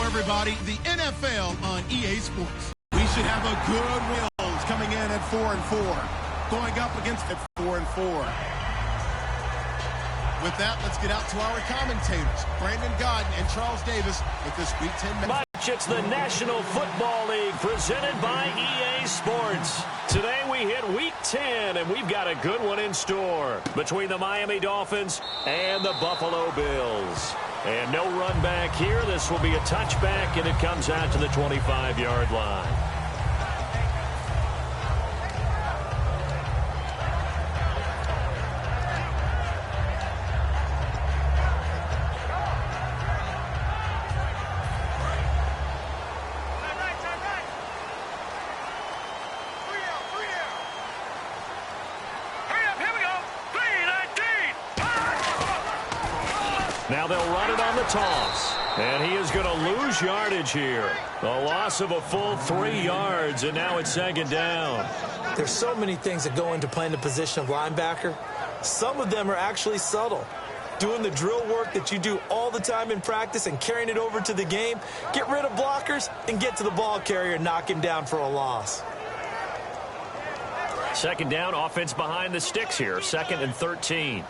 Everybody, the NFL on EA Sports. We should have a good Wills coming in at 4-4, going up against at 4-4. With that, let's get out to our commentators, Brandon Godden and Charles Davis, with this Week 10 match. It's the National Football League presented by EA Sports. Today we hit Week 10, and we've got a good one in store between the Miami Dolphins and the Buffalo Bills. And no run back here. This will be a touchback, and it comes out to the 25-yard line. Now they'll run it on the toss. And he is going to lose yardage here. A loss of a full 3 yards, and now it's second down. There's so many things that go into playing the position of linebacker. Some of them are actually subtle. Doing the drill work that you do all the time in practice and carrying it over to the game. Get rid of blockers and get to the ball carrier and knock him down for a loss. Second down, offense behind the sticks here. 2nd and 13.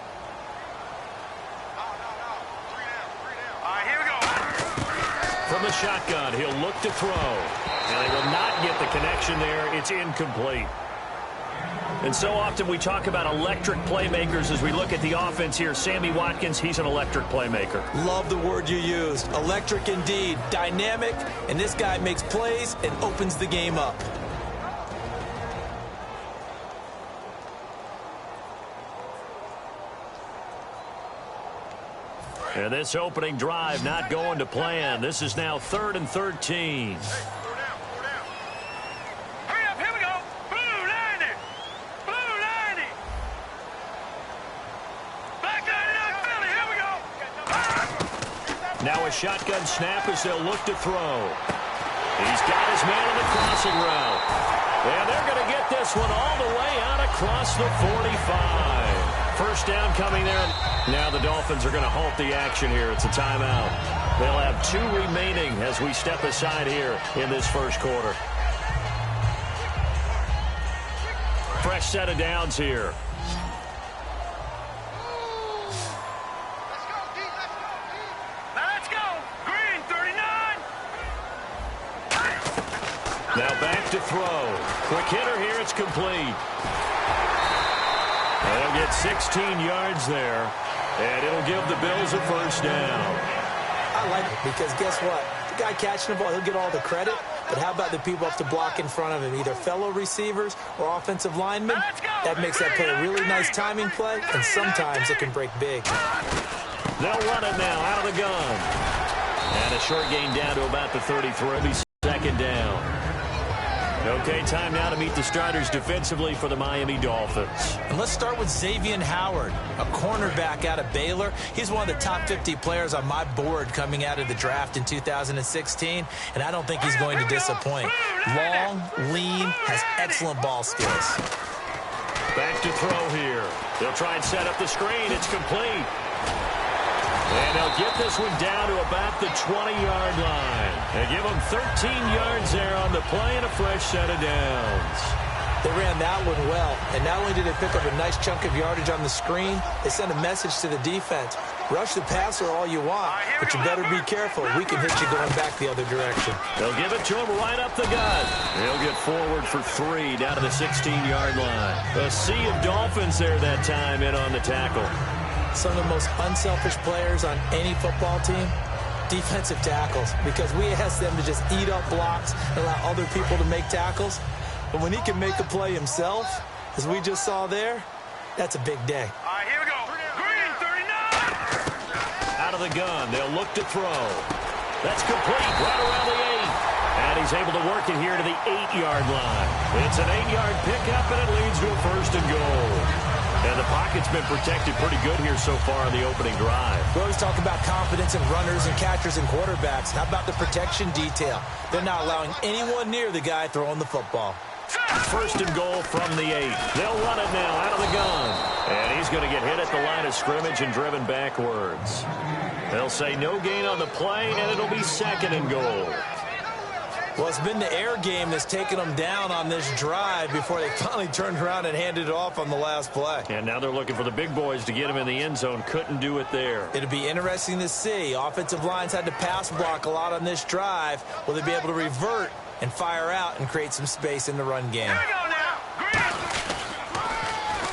From the shotgun, he'll look to throw. And they will not get the connection there. It's incomplete. And so often we talk about electric playmakers as we look at the offense here. Sammy Watkins, he's an electric playmaker. Love the word you used. Electric indeed. Dynamic. And this guy makes plays and opens the game up. And this opening drive not going to plan. This is now 3rd and 13. Hurry up, here we go. Blue 90. Blue 90. Back 99 Philly, here we go. Now a shotgun snap as they'll look to throw. He's got his man on the crossing route. And they're going to get this one all the way out across the 45. First down coming there. Now the Dolphins are going to halt the action here. It's a timeout. They'll have 2 remaining as we step aside here in this first quarter. Fresh set of downs here. Let's go. Green 39. Now back to throw. Quick hitter here. It's complete. They'll get 16 yards there, and it'll give the Bills a first down. I like it because guess what? The guy catching the ball, he'll get all the credit, but how about the people up to block in front of him, either fellow receivers or offensive linemen? That makes that play a really nice timing play, and sometimes it can break big. They'll run it now out of the gun. And a short gain down to about the 33. Second down. Okay, time now to meet the starters defensively for the Miami Dolphins. And let's start with Xavier Howard, a cornerback out of Baylor. He's one of the top 50 players on my board coming out of the draft in 2016, and I don't think he's going to disappoint. Long, lean, has excellent ball skills. Back to throw here. They'll try and set up the screen. It's complete. And they'll get this one down to about the 20-yard line. And give them 13 yards there on the play and a fresh set of downs. They ran that one well. And not only did they pick up a nice chunk of yardage on the screen, they sent a message to the defense. Rush the passer all you want, but you better be careful. We can hit you going back the other direction. They'll give it to him right up the gut. He'll get forward for 3 down to the 16-yard line. A sea of Dolphins there that time in on the tackle. Some of the most unselfish players on any football team, defensive tackles, because we ask them to just eat up blocks and allow other people to make tackles. But when he can make a play himself, as we just saw there, that's a big day. All right, here we go. Green 39. Out of the gun, they'll look to throw. That's complete right around the 8. And And he's able to work it here to the 8-yard line. It's an 8-yard pickup, and it leads to a 1st and goal. And the pocket's been protected pretty good here so far in the opening drive. We always talk about confidence in runners and catchers and quarterbacks. How about the protection detail? They're not allowing anyone near the guy throwing the football. 1st and goal from the 8. They'll run it now out of the gun. And he's going to get hit at the line of scrimmage and driven backwards. They'll say no gain on the play, and it'll be 2nd and goal. Well, it's been the air game that's taken them down on this drive before they finally turned around and handed it off on the last play. And now they're looking for the big boys to get him in the end zone. Couldn't do it there. It'll be interesting to see. Offensive lines had to pass block a lot on this drive. Will they be able to revert and fire out and create some space in the run game? Here we go now.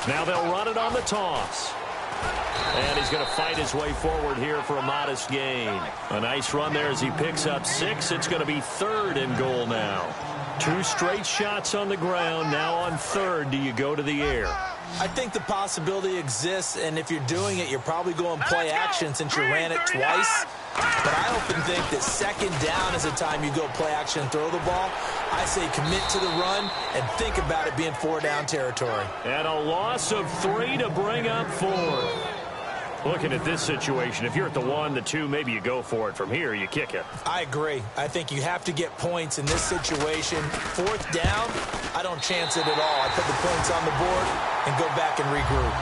Now they'll run it on the toss. And he's going to fight his way forward here for a modest gain. A nice run there as he picks up 6. It's going to be 3rd and goal now. 2 straight shots on the ground. Now on 3rd, do you go to the air? I think the possibility exists, and if you're doing it, you're probably going play action since you ran it twice. But I often think that 2nd down is the time you go play action and throw the ball. I say commit to the run and think about it being 4-down territory. And a loss of 3 to bring up 4. Looking at this situation, if you're at the 1, the 2, maybe you go for it. From here, you kick it. I agree. I think you have to get points in this situation. 4th down, I don't chance it at all. I put the points on the board and go back and regroup.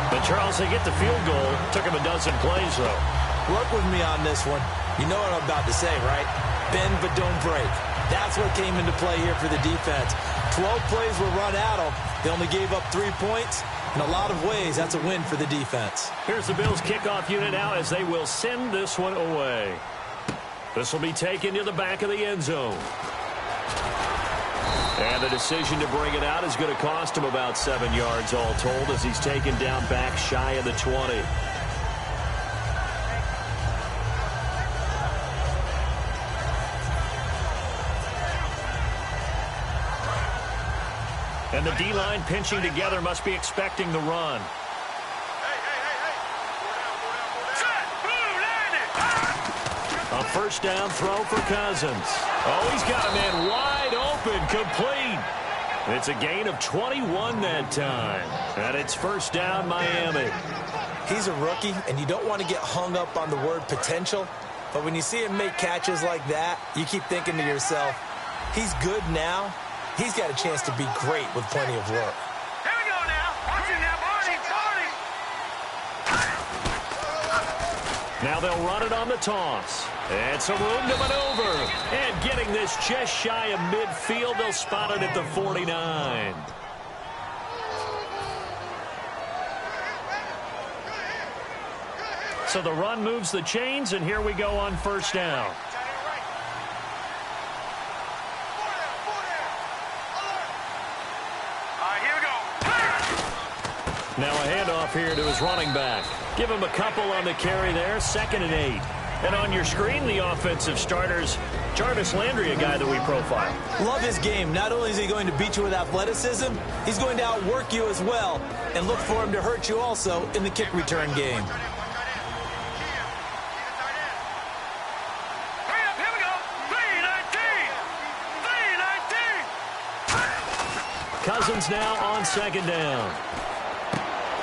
But, Charles, they get the field goal. Took him a dozen plays, though. Work with me on this one. You know what I'm about to say, right? Bend but don't break. That's what came into play here for the defense. 12 plays were run at them. They only gave up 3 points. In a lot of ways, that's a win for the defense. Here's the Bills' kickoff unit now as they will send this one away. This will be taken to the back of the end zone. And the decision to bring it out is going to cost him about 7 yards all told as he's taken down back shy of the 20. And the D-line pinching together must be expecting the run. A 1st down throw for Cousins. Oh, he's got a man wide open, complete. It's a gain of 21 that time. And it's 1st down, Miami. He's a rookie, and you don't want to get hung up on the word potential. But when you see him make catches like that, you keep thinking to yourself, he's good now. He's got a chance to be great with plenty of work. Here we go now. Watch it now, Barney. Now they'll run it on the toss. And some room to maneuver. And getting this just shy of midfield, they'll spot it at the 49. So the run moves the chains, and here we go on 1st down. Now a handoff here to his running back. Give him a couple on the carry there, 2nd and 8. And on your screen, the offensive starters, Jarvis Landry, a guy that we profile. Love his game. Not only is he going to beat you with athleticism, he's going to outwork you as well. And look for him to hurt you also in the kick return game. Here we go. 3-19. Cousins now on 2nd down.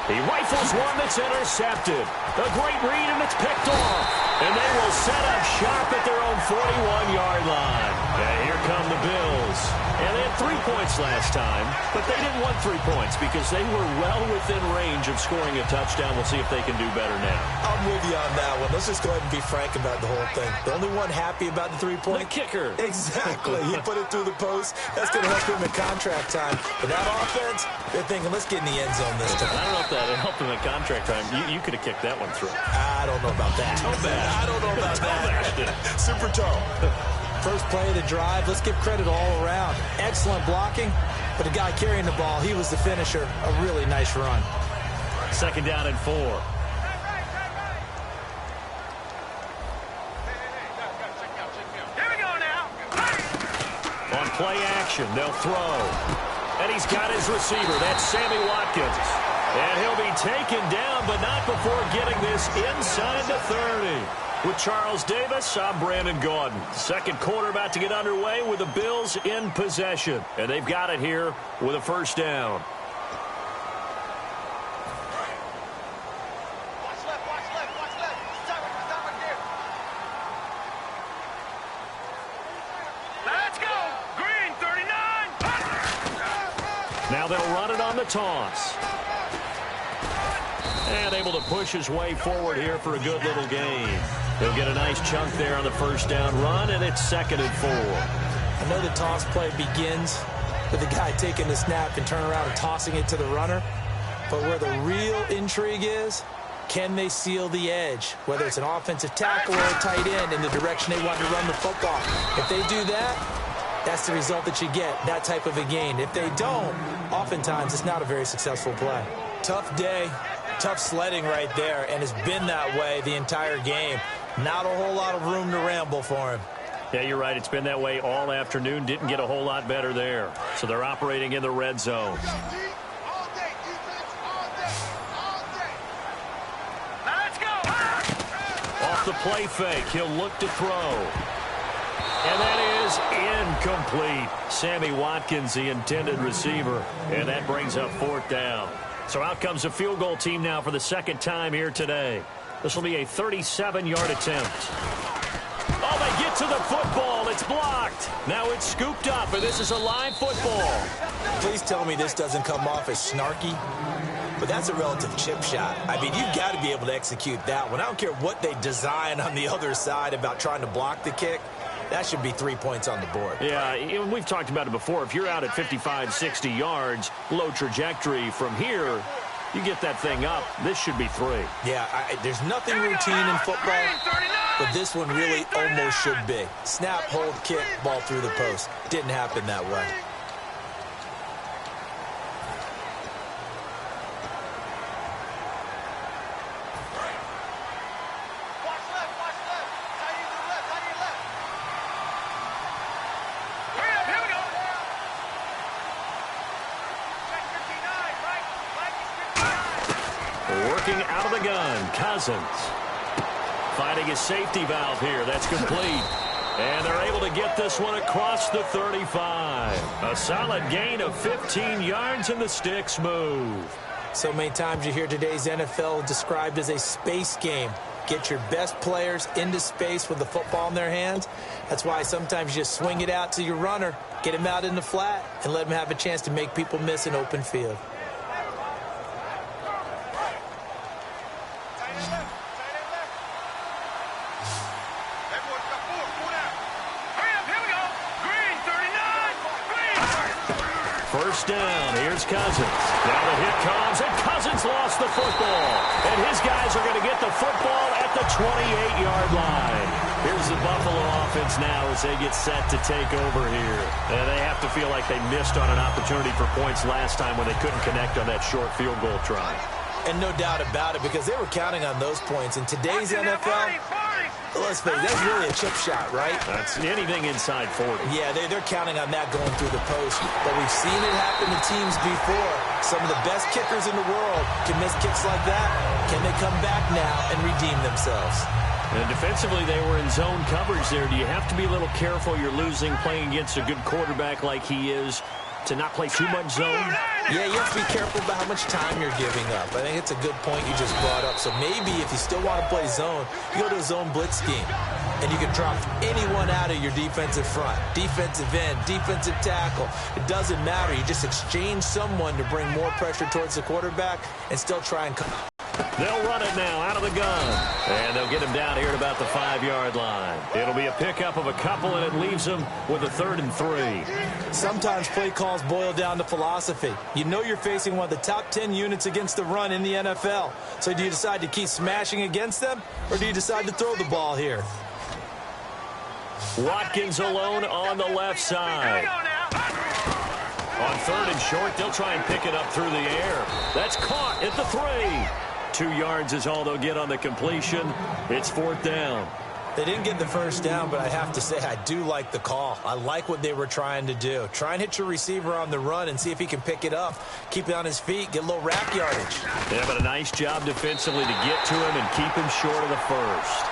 He rifles one that's intercepted. A great read, and it's picked off. And they will set up shop at their own 41-yard line. And here come the Bills. And they had 3 points last time, but they didn't want 3 points because they were well within range of scoring a touchdown. We'll see if they can do better now. I'm with you on that one. Let's just go ahead and be frank about the whole thing. The only one happy about the 3-point? The kicker. Exactly. He put it through the post. That's going to help him in contract time. But that offense, they're thinking, let's get in the end zone this time. I don't know if that helped him in contract time. You could have kicked that one through. I don't know about that. I don't know about that. Super tall. First play of the drive, let's give credit all around. Excellent blocking, but the guy carrying the ball, he was the finisher. A really nice run. 2nd down and 4. Here we go now. On play action, they'll throw. And he's got his receiver. That's Sammy Watkins. And he'll be taken down, but not before getting this inside the 30. With Charles Davis, I'm Brandon Gaudin. Second quarter about to get underway with the Bills in possession. And they've got it here with a first down. Watch left, watch left, watch left. Stop right there. Let's go. Green, 39. Now they'll run it on the toss. And able to push his way forward here for a good little gain. He'll get a nice chunk there on the first down run, and it's 2nd and 4. I know the toss play begins with the guy taking the snap and turning around and tossing it to the runner. But where the real intrigue is, can they seal the edge? Whether it's an offensive tackle or a tight end in the direction they want to run the football. If they do that, that's the result that you get, that type of a gain. If they don't, oftentimes it's not a very successful play. Tough day, tough sledding right there, and it's been that way the entire game. Not a whole lot of room to ramble for him. Yeah, you're right. It's been that way all afternoon. Didn't get a whole lot better there. So they're operating in the red zone. Let's go. Off the play fake, he'll look to throw. And that is incomplete. Sammy Watkins, the intended receiver. And that brings up 4th down. So out comes a field goal team now for the second time here today. This will be a 37-yard attempt. Oh, they get to the football. It's blocked. Now it's scooped up, and this is a live football. Please tell me this doesn't come off as snarky. But that's a relative chip shot. I mean, you've got to be able to execute that one. I don't care what they design on the other side about trying to block the kick. That should be 3 points on the board. Yeah, we've talked about it before. If you're out at 55, 60 yards, low trajectory from here, you get that thing up, this should be 3. Yeah, there's nothing routine in football, but this one really almost should be. Snap, hold, kick, ball through the post. Didn't happen that way. Watch left, watch left. How do you do left? How do you left? Hurry up, here we go. Check 59, right? Right is 59. Working out of the gun, Cousins. Finding his safety valve here. That's complete. And they're able to get this one across the 35. A solid gain of 15 yards, and the sticks move. So many times you hear today's NFL described as a space game. Get your best players into space with the football in their hands. That's why sometimes you just swing it out to your runner, get him out in the flat, and let him have a chance to make people miss an open field. First down, here's Cousins. Now the hit comes, and Cousins lost the football. And his guys are going to get the football at the 28-yard line. Here's the Buffalo offense now as they get set to take over here. And they have to feel like they missed on an opportunity for points last time when they couldn't connect on that short field goal try. And no doubt about it, because they were counting on those points. In today's NFL, let's face it, that's really a chip shot, right? That's anything inside 40. Yeah, they're counting on that going through the post. But we've seen it happen to teams before. Some of the best kickers in the world can miss kicks like that. Can they come back now and redeem themselves? And defensively, they were in zone coverage there. Do you have to be a little careful? You're losing playing against a good quarterback like he is to not play too much zone? Yeah, you have to be careful about how much time you're giving up. I think it's a good point you just brought up. So maybe if you still want to play zone, you go to a zone blitz scheme. And you can drop anyone out of your defensive front. Defensive end, defensive tackle. It doesn't matter. You just exchange someone to bring more pressure towards the quarterback and still try and come. They'll run it now out of the gun. And they'll get him down here at about the 5-yard line. It'll be a pickup of a couple, and it leaves them with a 3rd and 3. Sometimes play calls boil down to philosophy. You know you're facing one of the top 10 units against the run in the NFL. So do you decide to keep smashing against them, or do you decide to throw the ball here? Watkins alone on the left side. On 3rd and short, they'll try and pick it up through the air. That's caught at the 3. 2 yards is all they'll get on the completion. It's 4th down. They didn't get the first down, but I have to say I do like the call. I like what they were trying to do. Try and hit your receiver on the run and see if he can pick it up. Keep it on his feet, get a little rack yardage. Yeah, but a nice job defensively to get to him and keep him short of the first.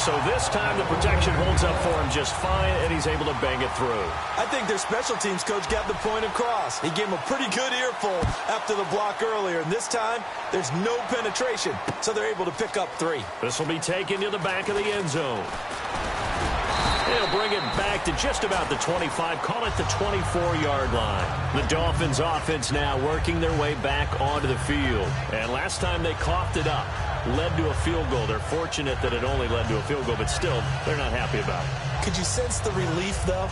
So this time the protection holds up for him just fine, and he's able to bang it through. I think their special teams coach got the point across. He gave him a pretty good earful after the block earlier, and this time there's no penetration, so they're able to pick up 3. This will be taken to the back of the end zone. They'll bring it back to just about the 25, call it the 24-yard line. The Dolphins offense now working their way back onto the field. And last time they coughed it up, led to a field goal. They're fortunate that it only led to a field goal, but still, they're not happy about it. Could you sense the relief, though,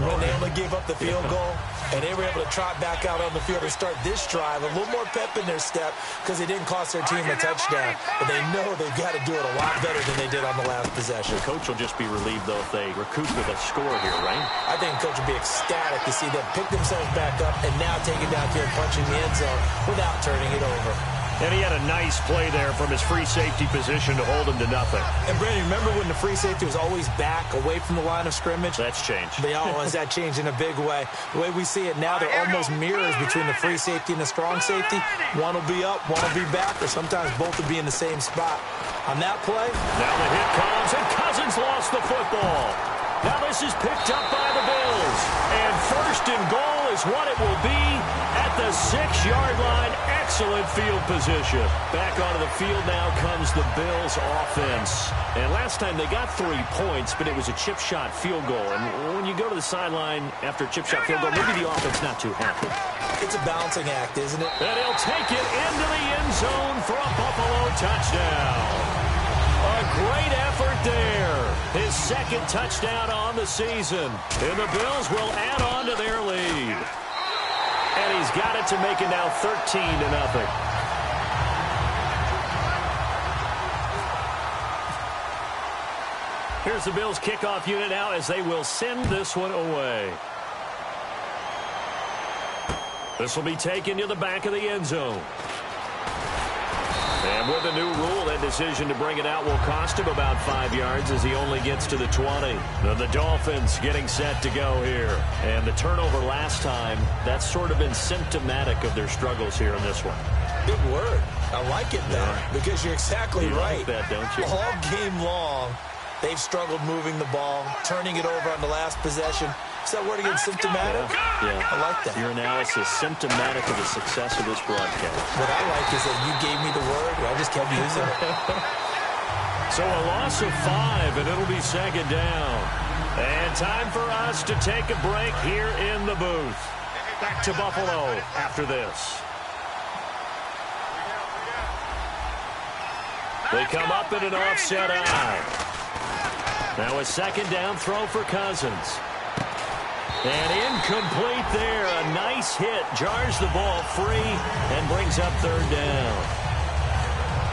when they only gave up the field goal? And they were able to trot back out on the field and start this drive. A little more pep in their step because it didn't cost their team a touchdown. But they know they've got to do it a lot better than they did on the last possession. The coach will just be relieved, though, if they recoup with a score here, right? I think the coach will be ecstatic to see them pick themselves back up and now take it down here and punch in the end zone without turning it over. And he had a nice play there from his free safety position to hold him to nothing. And, Brandon, remember when the free safety was always back away from the line of scrimmage? That's changed. They always that changed in a big way. The way we see it now, they're almost mirrors between the free safety and the strong safety. One will be up, one will be back, or sometimes both will be in the same spot. On that play, now the hit comes, and Cousins lost the football. Now this is picked up by the Bills. And first and goal is what it will be at the 6-yard line. Excellent field position. Back onto the field now comes the Bills offense. And last time they got 3 points, but it was a chip shot field goal. And when you go to the sideline after a chip shot field goal, maybe the offense not too happy. it's a balancing act, isn't it? And he'll take it into the end zone for a Buffalo touchdown. A great effort there. His second touchdown on the season. And the Bills will add on to their lead. And he's got it to make it now 13-0. Here's the Bills kickoff unit now as they will send this one away. This will be taken to the back of the end zone. And with a new rule, that decision to bring it out will cost him about 5 yards as he only gets to the 20. Now the Dolphins getting set to go here. And the turnover last time, that's sort of been symptomatic of their struggles here in this one. Good word. I like it, though, because you're exactly right. Like that, don't you? All game long, they've struggled moving the ball, turning it over on the last possession. Is that word again, symptomatic? Yeah. I like that. Your analysis, symptomatic of the success of this broadcast. What I like is that you gave me the word, and I just kept using it. So a loss of 5, and it'll be second down. And time for us to take a break here in the booth. Back to Buffalo after this. They come up in an offset eye. Now a second down throw for Cousins. And incomplete there. A nice hit. Jars the ball free and brings up third down.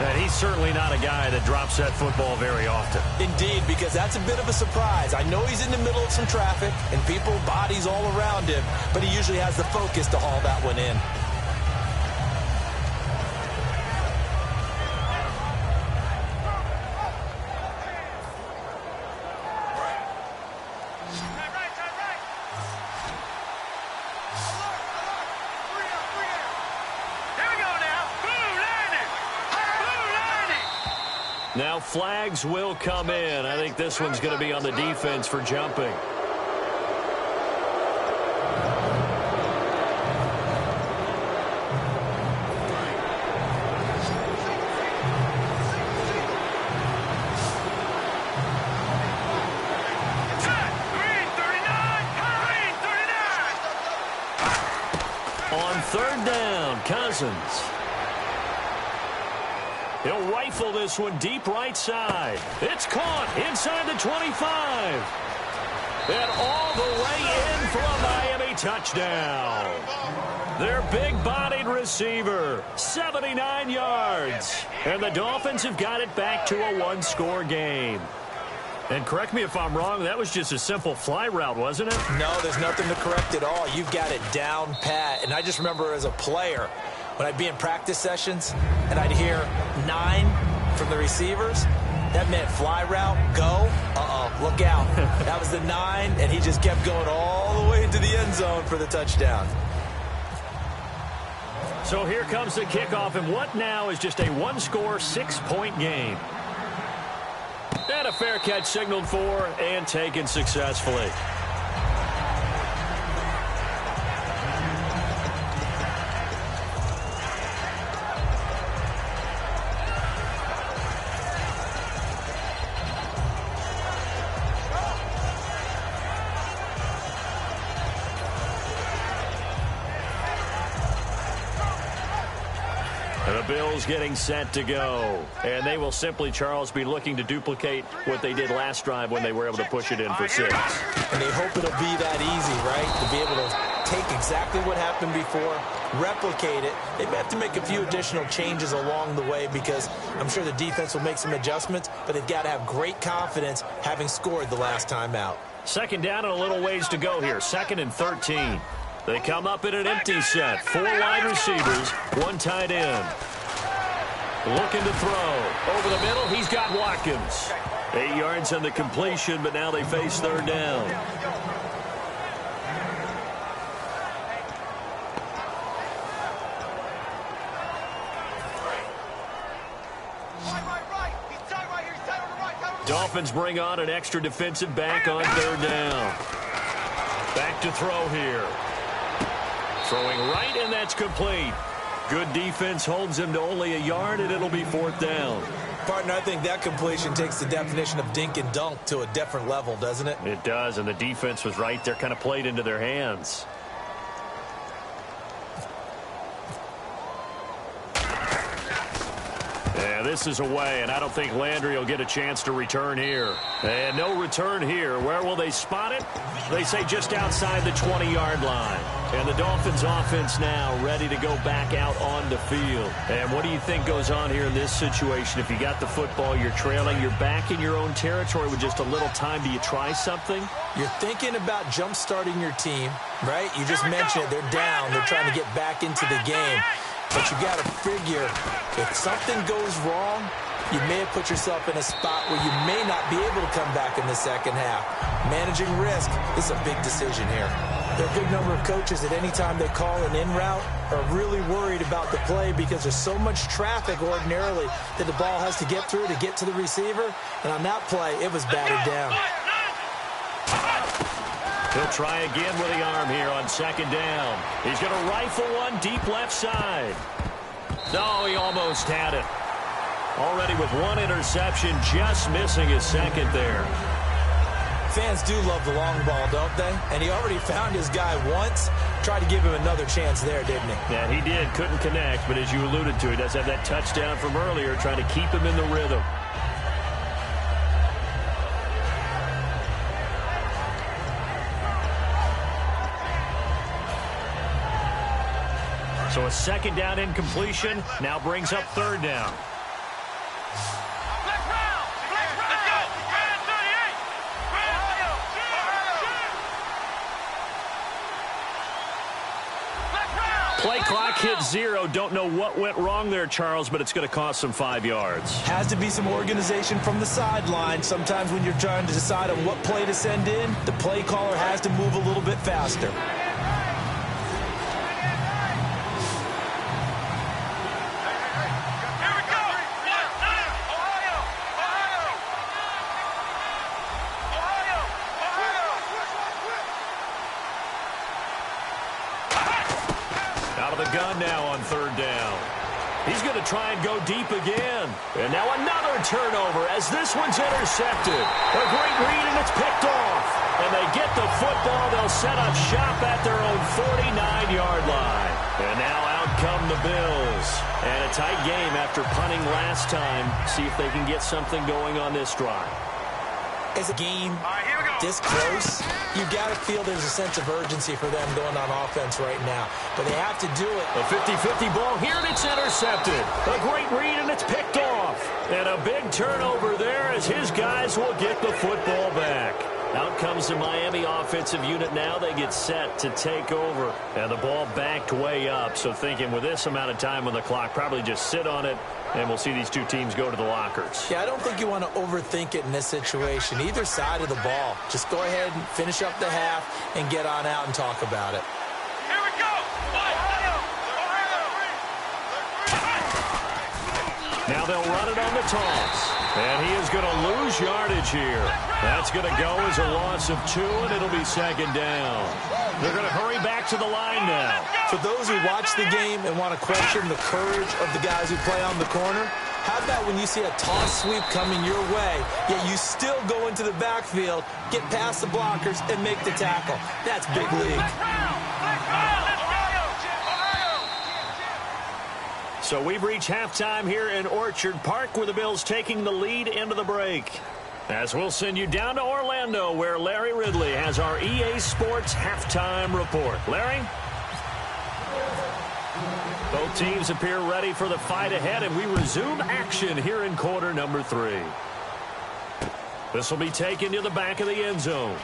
And he's certainly not a guy that drops that football very often. Indeed, because that's a bit of a surprise. I know he's in the middle of some traffic and people, bodies all around him, but he usually has the focus to haul that one in. Now flags will come in. I think this one's going to be on the defense for jumping. On third down, Cousins. He'll rifle this one deep right side. It's caught inside the 25. And all the way in for a Miami touchdown. Their big-bodied receiver, 79 yards. And the Dolphins have got it back to a one-score game. And correct me if I'm wrong, that was just a simple fly route, wasn't it? No, there's nothing to correct at all. You've got it down pat. And I just remember as a player, when I'd be in practice sessions and I'd hear 9 from the receivers, that meant fly route, go, look out. That was the 9, and he just kept going all the way into the end zone for the touchdown. So here comes the kickoff, and what now is just a one-score, 6-point game. And And a fair catch signaled for and taken successfully. The Bills getting set to go. And they will simply, Charles, be looking to duplicate what they did last drive when they were able to push it in for 6. And they hope it'll be that easy, right? To be able to take exactly what happened before, replicate it. They may have to make a few additional changes along the way because I'm sure the defense will make some adjustments, but they've got to have great confidence having scored the last time out. Second down and a little ways to go here. 2nd and 13. They come up in an empty set. 4 wide receivers, 1 tight end. Looking to throw. Over the middle, he's got Watkins. 8 yards on the completion, but now they face 3rd down. Dolphins bring on an extra defensive back on 3rd down. Back to throw here. Throwing right, and that's complete. Good defense holds him to only a yard, and it'll be 4th down. Partner, I think that completion takes the definition of dink and dunk to a different level, doesn't it? It does, and the defense was right there, kind of played into their hands. Yeah, this is away, and I don't think Landry will get a chance to return here. And no return here. Where will they spot it? They say just outside the 20-yard line. And the Dolphins offense now ready to go back out on the field. And what do you think goes on here in this situation? If you got the football, you're trailing, you're back in your own territory with just a little time. Do you try something? You're thinking about jump-starting your team, right? You just mentioned it. They're down. They're trying to get back into the game. But you got to figure, if something goes wrong, you may have put yourself in a spot where you may not be able to come back in the second half. Managing risk is a big decision here. There are a big number of coaches at any time they call an in route are really worried about the play because there's so much traffic ordinarily that the ball has to get through to get to the receiver. And on that play, it was batted down. He'll try again with the arm here on 2nd down. He's going to rifle one deep left side. No, he almost had it. Already with 1 interception, just missing his 2nd there. Fans do love the long ball, don't they? And he already found his guy once. Tried to give him another chance there, didn't he? Yeah, he did. Couldn't connect, but as you alluded to, he does have that touchdown from earlier, trying to keep him in the rhythm. So a 2nd down incompletion now brings up 3rd down. Play clock hit 0. Don't know what went wrong there, Charles, but it's going to cost them 5 yards. Has to be some organization from the sideline. Sometimes when you're trying to decide on what play to send in, the play caller has to move a little bit faster. Gun now on 3rd down. He's going to try and go deep again. And now another turnover as this one's intercepted. A great read, and it's picked off. And they get the football. They'll set up shop at their own 49-yard line. And now out come the Bills. And a tight game after punting last time. See if they can get something going on this drive. As a game this close, you got to feel there's a sense of urgency for them going on offense right now. But they have to do it. A 50-50 ball here, and it's intercepted. A great read, and it's picked off. And a big turnover there as his guys will get the football back. Out comes the Miami offensive unit now. They get set to take over. And the ball backed way up. So thinking with this amount of time on the clock, probably just sit on it, and we'll see these two teams go to the lockers. Yeah, I don't think you want to overthink it in this situation. Either side of the ball. Just go ahead and finish up the half and get on out and talk about it. Here we go! Now they'll run it on the toss. And he is going to lose yardage here. That's going to go as a loss of 2, and it'll be second down. They're going to hurry back to the line now. For those who watch the game and want to question the courage of the guys who play on the corner, how about when you see a toss sweep coming your way, yet you still go into the backfield, get past the blockers, and make the tackle? That's big league. So we've reached halftime here in Orchard Park, where the Bills taking the lead into the break. As we'll send you down to Orlando, where Larry Ridley has our EA Sports halftime report. Larry? Both teams appear ready for the fight ahead, and we resume action here in quarter number 3. This will be taken to the back of the end zone.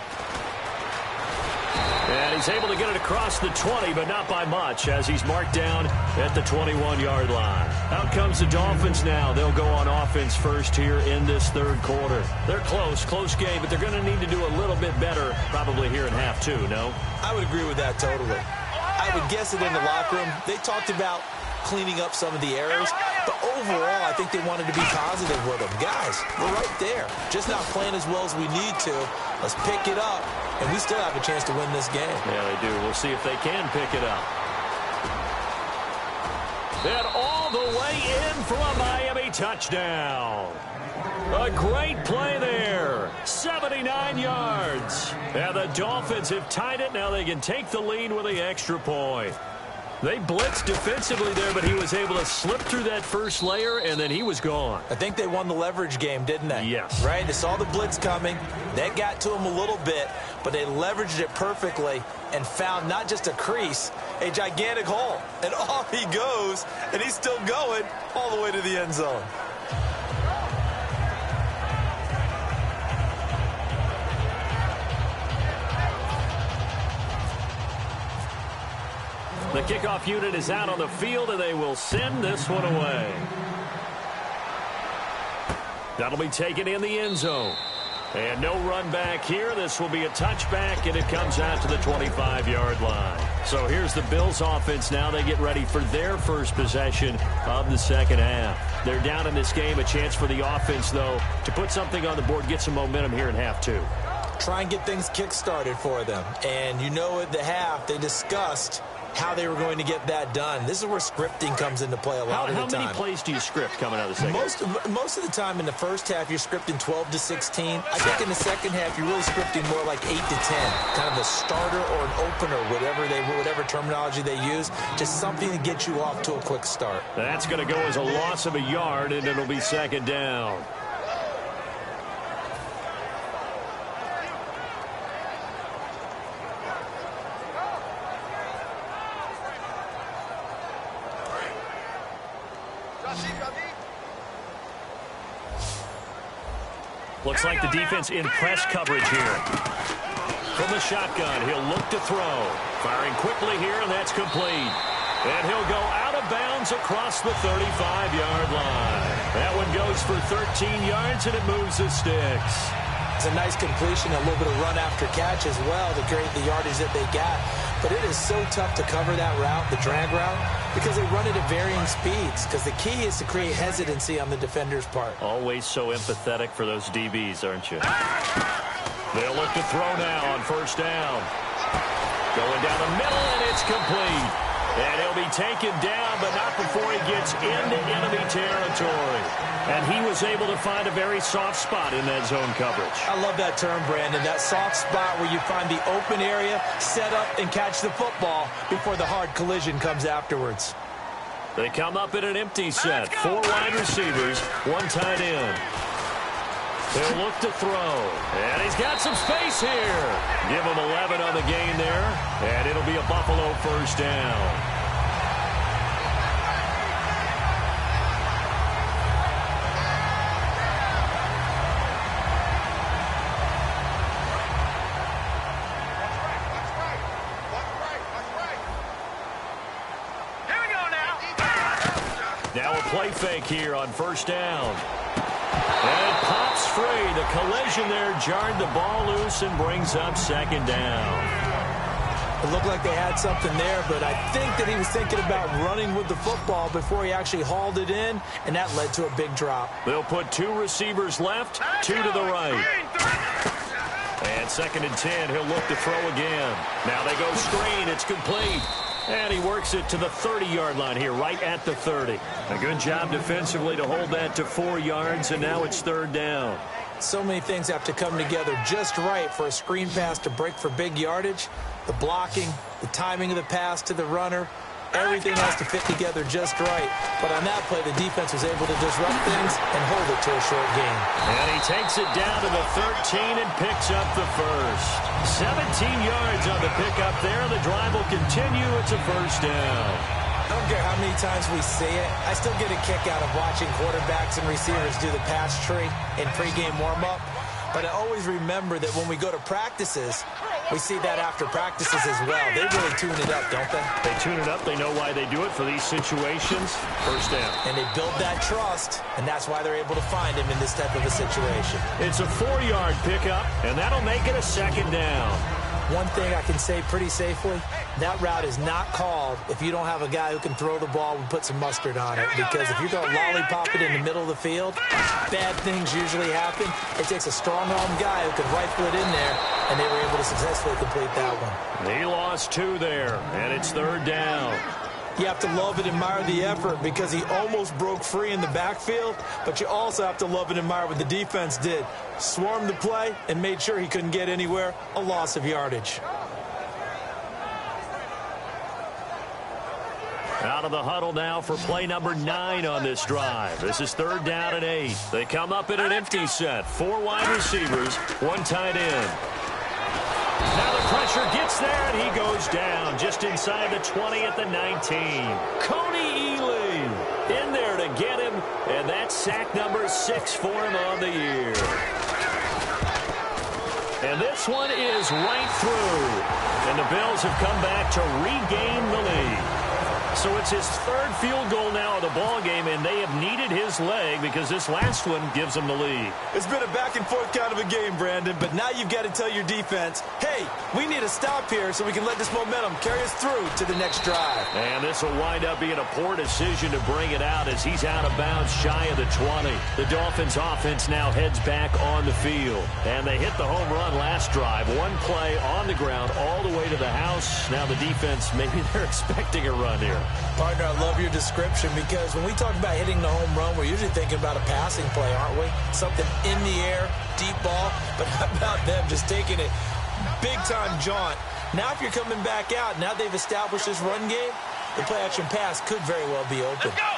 And he's able to get it across the 20, but not by much, as he's marked down at the 21-yard line. Out comes the Dolphins now. They'll go on offense first here in this third quarter. They're close game, but they're going to need to do a little bit better probably here in half 2, no? I would agree with that totally. I would guess it in the locker room. They talked about cleaning up some of the errors, but overall, I think they wanted to be positive with them. Guys, we're right there. Just not playing as well as we need to. Let's pick it up, and we still have a chance to win this game. Yeah, they do. We'll see if they can pick it up. And all the way in for a Miami touchdown. A great play there. 79 yards. And the Dolphins have tied it. Now they can take the lead with the extra point. They blitzed defensively there, but he was able to slip through that first layer, and then he was gone. I think they won the leverage game, didn't they? Yes. Right? They saw the blitz coming. That got to him a little bit, but they leveraged it perfectly and found not just a crease, a gigantic hole. And off he goes, and he's still going all the way to the end zone. The kickoff unit is out on the field, and they will send this one away. That'll be taken in the end zone. And no run back here. This will be a touchback, and it comes out to the 25-yard line. So here's the Bills offense now. They get ready for their first possession of the second half. They're down in this game. A chance for the offense, though, to put something on the board, get some momentum here in half 2. Try and get things kick-started for them. And you know at the half, they discussed how they were going to get that done. This is where scripting comes into play a lot of the time. How many plays do you script coming out of the second half? Most of the time in the first half, you're scripting 12 to 16. I think in the second half, you're really scripting more like 8 to 10. Kind of a starter or an opener, whatever terminology they use. Just something to get you off to a quick start. That's going to go as a loss of a yard, and it'll be second down. Looks like the defense in press coverage here. From the shotgun, he'll look to throw. Firing quickly here, and that's complete. And he'll go out of bounds across the 35-yard line. That one goes for 13 yards, and it moves the sticks. It's a nice completion, a little bit of run after catch as well to create the yardage that they got. But it is so tough to cover that route, the drag route, because they run it at varying speeds. Because the key is to create hesitancy on the defender's part. Always so empathetic for those DBs, aren't you? They'll look to throw now on first down. Going down the middle, and it's complete. And he'll be taken down, but not before he gets into enemy territory. And he was able to find a very soft spot in that zone coverage. I love that term, Brandon. That soft spot where you find the open area, set up, and catch the football before the hard collision comes afterwards. They come up in an empty set. 4 wide receivers, 1 tight end. They'll look to throw. And he's got some space here. Give him 11 on the gain there. And it'll be a Buffalo first down. Now a play fake here on first down. And it pops free. The collision there jarred the ball loose and brings up second down. looked like they had something there, but I think that he was thinking about running with the football before he actually hauled it in, and that led to a big drop. They'll put 2 receivers left, 2 to the right. And 2nd and 10, he'll look to throw again. Now they go screen, it's complete. And he works it to the 30-yard line here, right at the 30. A good job defensively to hold that to 4 yards, and now it's 3rd down. So many things have to come together just right for a screen pass to break for big yardage. The blocking, the timing of the pass to the runner, everything has to fit together just right. But on that play, the defense was able to disrupt things and hold it to a short gain. And he takes it down to the 13 and picks up the first. 17 yards on the pickup there. The drive will continue. It's a 1st down. I don't care how many times we see it. I still get a kick out of watching quarterbacks and receivers do the pass tree in pregame warm-up. But I always remember that when we go to practices, we see that after practices as well. They really tune it up, don't they? They tune it up. They know why they do it for these situations. 1st down. And they build that trust, and that's why they're able to find him in this type of a situation. It's a 4-yard pickup, and that'll make it a 2nd down. One thing I can say pretty safely, that route is not called if you don't have a guy who can throw the ball and put some mustard on it. Because if you're going to lollipop it in the middle of the field, bad things usually happen. It takes a strong-armed guy who can rifle it in there, and they were able to successfully complete that one. He lost 2 there, and it's 3rd down. You have to love and admire the effort because he almost broke free in the backfield, but you also have to love and admire what the defense did. Swarmed the play and made sure he couldn't get anywhere, a loss of yardage. Out of the huddle now for play number 9 on this drive. This is 3rd down and 8. They come up in an empty set. 4 wide receivers, 1 tight end. Now the pressure gets there, and he goes down just inside the 20 at the 19. Coney Ely in there to get him, and that's sack number 6 for him on the year. And this one is right through, and the Bills have come back to regain the lead. So it's his 3rd field goal now of the ball game, and they have needed his leg because this last one gives them the lead. It's been a back-and-forth kind of a game, Brandon, but now you've got to tell your defense, hey, we need a stop here so we can let this momentum carry us through to the next drive. And this will wind up being a poor decision to bring it out as he's out of bounds shy of the 20. The Dolphins' offense now heads back on the field. And they hit the home run last drive. 1 play on the ground all the way to the house. Now the defense, maybe they're expecting a run here. Partner, I love your description because when we talk about hitting the home run, we're usually thinking about a passing play, aren't we? Something in the air, deep ball, but how about them just taking it big-time jaunt? Now if you're coming back out, now they've established this run game, the play-action pass could very well be open. Let's go!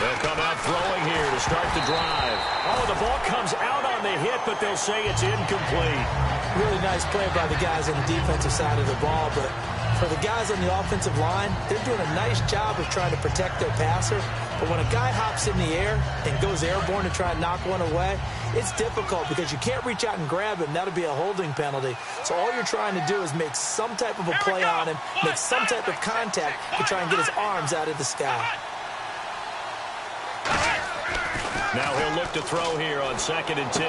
They'll come out throwing here to start the drive. Oh, the ball comes out on the hit, but they'll say it's incomplete. Really nice play by the guys on the defensive side of the ball, but for the guys on the offensive line, they're doing a nice job of trying to protect their passer. But when a guy hops in the air and goes airborne to try and knock one away, it's difficult because you can't reach out and grab him. That'll be a holding penalty. So all you're trying to do is make some type of a play on him, make some type of contact to try and get his arms out of the sky. Now he'll look to throw here on 2nd and 10.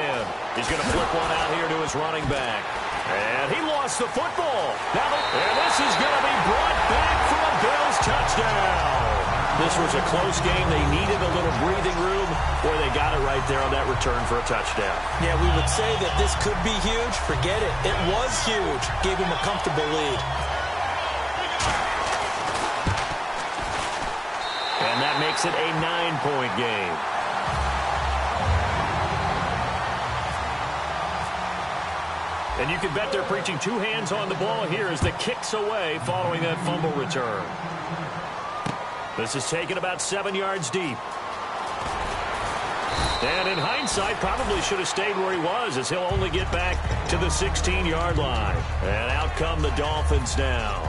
He's going to flip one out here to his running back. And he lost the football. And this is going to be brought back for a Bills touchdown. This was a close game. They needed a little breathing room. Boy, they got it right there on that return for a touchdown. Yeah, we would say that this could be huge. Forget it. It was huge. Gave him a comfortable lead. And that makes it a 9-point game. And you can bet they're preaching 2 hands on the ball here as the kick's away following that fumble return. This is taken about 7 yards deep. And in hindsight, probably should have stayed where he was as he'll only get back to the 16-yard line. And out come the Dolphins now.